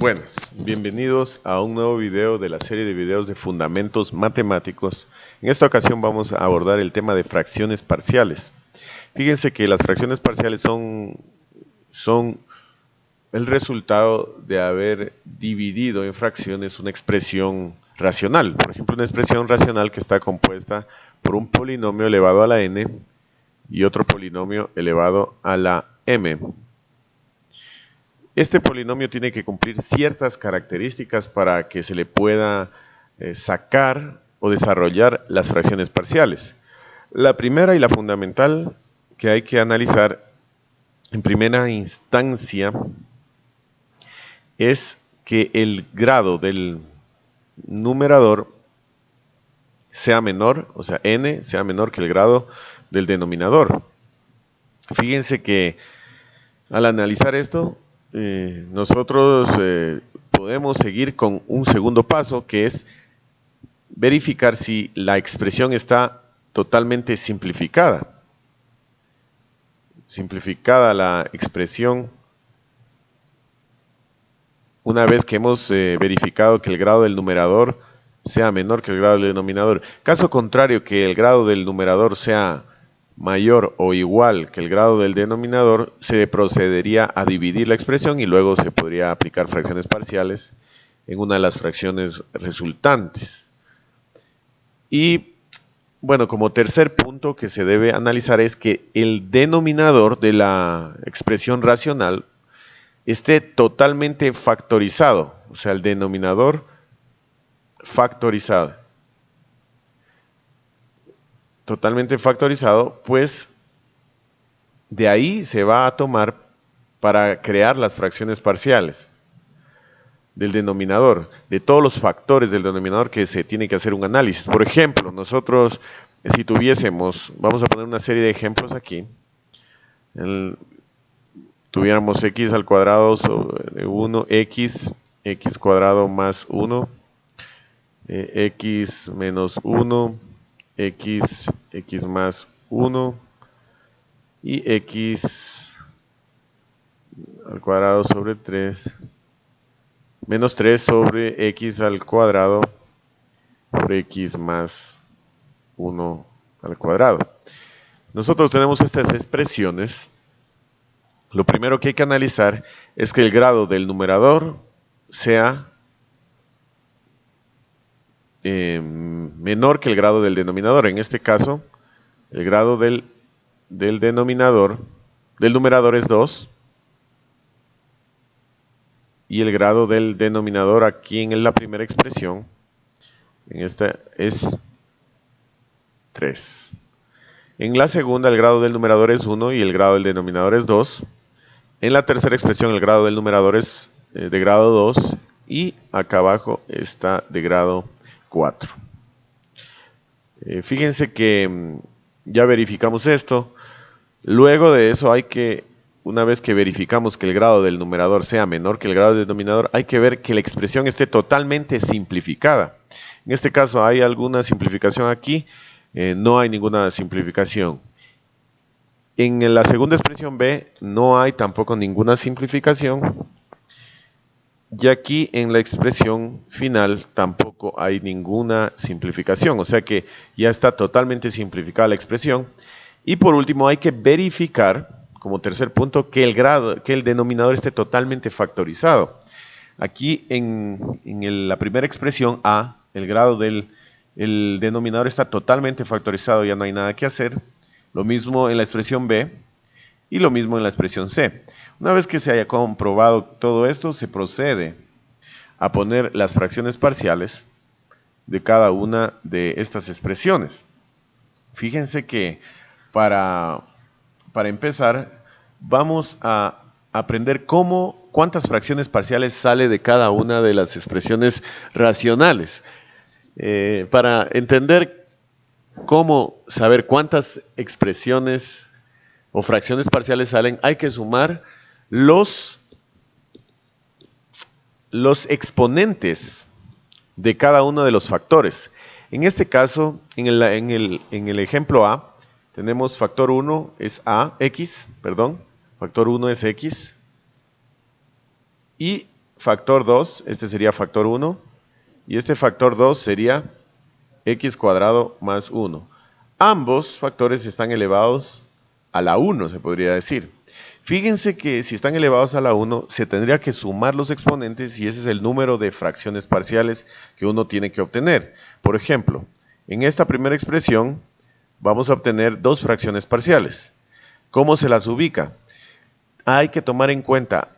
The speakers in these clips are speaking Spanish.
Buenas, bienvenidos a un nuevo video de la serie de videos de fundamentos matemáticos. En esta ocasión vamos a abordar el tema de fracciones parciales. Fíjense que las fracciones parciales son el resultado de haber dividido en fracciones una expresión racional. Por ejemplo, una expresión racional que está compuesta por un polinomio elevado a la n y otro polinomio elevado a la m. Este polinomio tiene que cumplir ciertas características para que se le pueda sacar o desarrollar las fracciones parciales. La primera y la fundamental que hay que analizar en primera instancia es que el grado del numerador sea menor, o sea, n sea menor que el grado del denominador. Fíjense que al analizar esto, nosotros podemos seguir con un segundo paso, que es verificar si la expresión está totalmente simplificada. Simplificada la expresión, una vez que hemos verificado que el grado del numerador sea menor que el grado del denominador. Caso contrario, que el grado del numerador sea mayor o igual que el grado del denominador, se procedería a dividir la expresión y luego se podría aplicar fracciones parciales en una de las fracciones resultantes. Y bueno, como tercer punto que se debe analizar es que el denominador de la expresión racional esté totalmente factorizado, o sea, el denominador factorizado. Totalmente factorizado, pues de ahí se va a tomar para crear las fracciones parciales del denominador, de todos los factores del denominador que se tiene que hacer un análisis. Por ejemplo, nosotros si tuviésemos, vamos a poner una serie de ejemplos aquí, tuviéramos x al cuadrado sobre 1, x cuadrado más 1, x menos 1, x más 1 y x al cuadrado sobre 3 menos 3 sobre x al cuadrado por x más 1 al cuadrado. Nosotros tenemos estas expresiones. Lo primero que hay que analizar es que el grado del numerador sea menor que el grado del denominador. En este caso, el grado del numerador es 2 y el grado del denominador aquí en la primera expresión, en esta, es 3. En la segunda, el grado del numerador es 1 y el grado del denominador es 2. En la tercera expresión, el grado del numerador es de grado 2 y acá abajo está de grado 4. Fíjense que ya verificamos esto. Luego de eso una vez que verificamos que el grado del numerador sea menor que el grado del denominador, hay que ver que la expresión esté totalmente simplificada. En este caso, ¿hay alguna simplificación aquí? No hay ninguna simplificación. En la segunda expresión B no hay tampoco ninguna simplificación. Y aquí en la expresión final tampoco hay ninguna simplificación. O sea que ya está totalmente simplificada la expresión. Y por último hay que verificar, como tercer punto, que el denominador esté totalmente factorizado. Aquí en la primera expresión A, el grado del denominador está totalmente factorizado, ya no hay nada que hacer. Lo mismo en la expresión B y lo mismo en la expresión C. Una vez que se haya comprobado todo esto, se procede a poner las fracciones parciales de cada una de estas expresiones. Fíjense que para empezar, vamos a aprender cuántas fracciones parciales sale de cada una de las expresiones racionales. Para entender cómo saber cuántas expresiones o fracciones parciales salen, hay que sumar los exponentes de cada uno de los factores. En este caso, en el ejemplo A, tenemos factor 1 es factor 1 es x, y factor 2, este sería factor 1, y este factor 2 sería x cuadrado más 1. Ambos factores están elevados a la 1, se podría decir. Fíjense que si están elevados a la 1, se tendría que sumar los exponentes y ese es el número de fracciones parciales que uno tiene que obtener. Por ejemplo, en esta primera expresión vamos a obtener dos fracciones parciales. ¿Cómo se las ubica? Hay que tomar en cuenta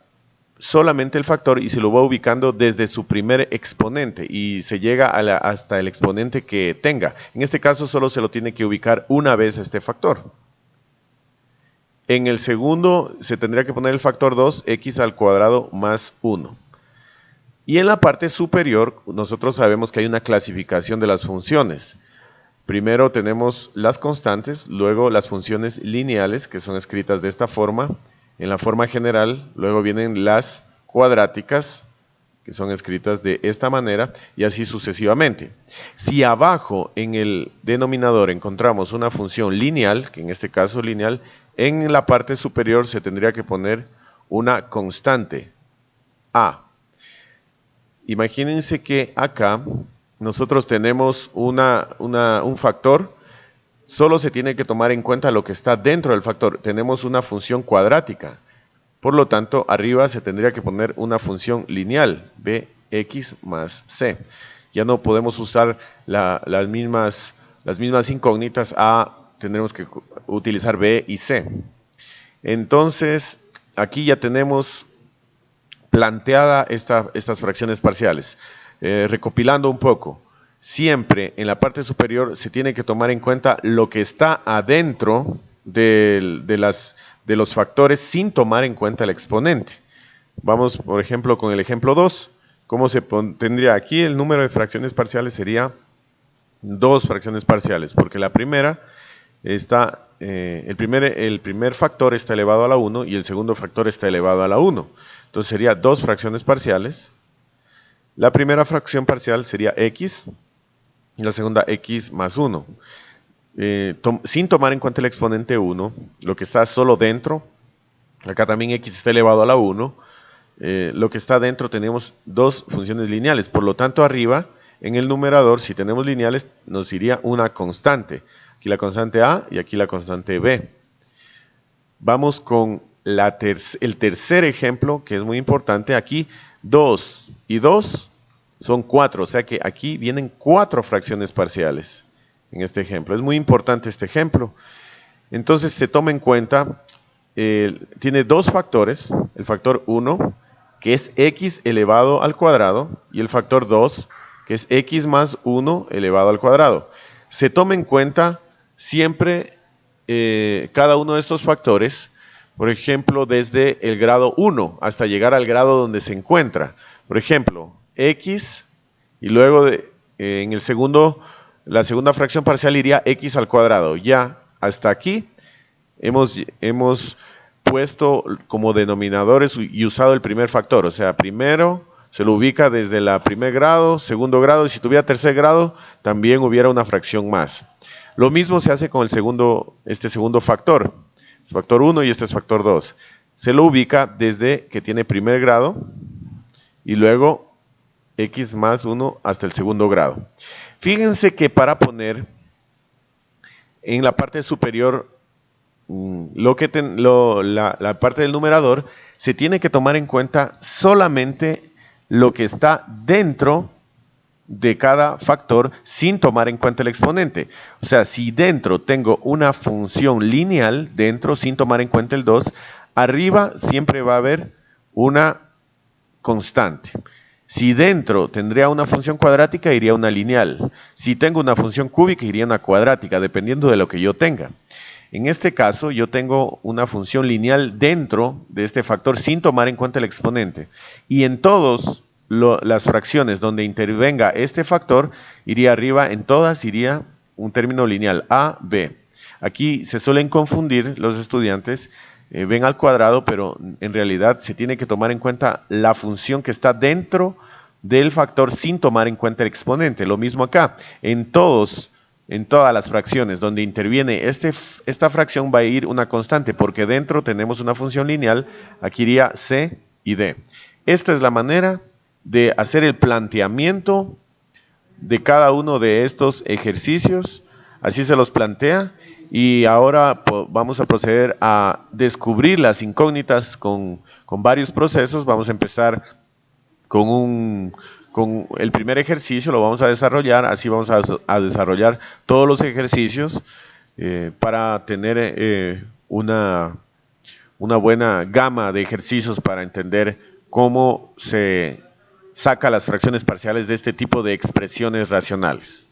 solamente el factor y se lo va ubicando desde su primer exponente y se llega hasta el exponente que tenga. En este caso solo se lo tiene que ubicar una vez a este factor. En el segundo se tendría que poner el factor 2, x al cuadrado más 1. Y en la parte superior nosotros sabemos que hay una clasificación de las funciones. Primero tenemos las constantes, luego las funciones lineales que son escritas de esta forma. En la forma general, luego vienen las cuadráticas, que son escritas de esta manera, y así sucesivamente. Si abajo en el denominador encontramos una función lineal, que en este caso lineal, en la parte superior se tendría que poner una constante, a. Imagínense que acá nosotros tenemos un factor. Solo se tiene que tomar en cuenta lo que está dentro del factor. Tenemos una función cuadrática. Por lo tanto, arriba se tendría que poner una función lineal, bx más c. Ya no podemos usar las mismas incógnitas tendremos que utilizar b y c. Entonces, aquí ya tenemos planteada estas fracciones parciales. Recopilando un poco. Siempre en la parte superior se tiene que tomar en cuenta lo que está adentro de los factores sin tomar en cuenta el exponente. Vamos, por ejemplo, con el ejemplo 2. ¿Cómo se tendría aquí? El número de fracciones parciales sería 2 fracciones parciales, porque la primera está, el primer factor está elevado a la 1 y el segundo factor está elevado a la 1. Entonces sería 2 fracciones parciales. La primera fracción parcial sería x. Y la segunda x más 1. Sin tomar en cuenta el exponente 1, lo que está solo dentro, acá también x está elevado a la 1, lo que está dentro tenemos dos funciones lineales, por lo tanto arriba, en el numerador, si tenemos lineales, nos iría una constante. Aquí la constante a y aquí la constante b. Vamos con el tercer ejemplo, que es muy importante. Aquí 2 y 2 son 4, o sea que aquí vienen 4 fracciones parciales en este ejemplo. Es muy importante este ejemplo. Entonces se toma en cuenta, tiene dos factores, el factor 1, que es x elevado al cuadrado, y el factor 2, que es x más 1 elevado al cuadrado. Se toma en cuenta siempre cada uno de estos factores, por ejemplo, desde el grado 1 hasta llegar al grado donde se encuentra. Por ejemplo, x y luego en la segunda fracción parcial iría x al cuadrado. Ya hasta aquí hemos puesto como denominadores y usado el primer factor. O sea, primero se lo ubica desde el primer grado, segundo grado, y si tuviera tercer grado también hubiera una fracción más. Lo mismo se hace con este segundo factor. Es factor 1 y este es factor 2. Se lo ubica desde que tiene primer grado y luego x más 1 hasta el segundo grado. Fíjense que para poner en la parte superior la parte del numerador, se tiene que tomar en cuenta solamente lo que está dentro de cada factor sin tomar en cuenta el exponente. O sea, si dentro tengo una función lineal, dentro sin tomar en cuenta el 2, arriba siempre va a haber una constante. Si dentro tendría una función cuadrática, iría una lineal. Si tengo una función cúbica, iría una cuadrática, dependiendo de lo que yo tenga. En este caso, yo tengo una función lineal dentro de este factor sin tomar en cuenta el exponente. Y en todas las fracciones donde intervenga este factor, iría arriba, en todas iría un término lineal, a, b. Aquí se suelen confundir los estudiantes, ven al cuadrado, pero en realidad se tiene que tomar en cuenta la función que está dentro del factor sin tomar en cuenta el exponente. Lo mismo acá, en todas las fracciones donde interviene esta fracción va a ir una constante, porque dentro tenemos una función lineal, aquí iría c y d. Esta es la manera de hacer el planteamiento de cada uno de estos ejercicios. Así se los plantea. Y ahora vamos a proceder a descubrir las incógnitas con varios procesos. Vamos a empezar con el primer ejercicio, lo vamos a desarrollar. Así vamos a desarrollar todos los ejercicios para tener una buena gama de ejercicios para entender cómo se saca las fracciones parciales de este tipo de expresiones racionales.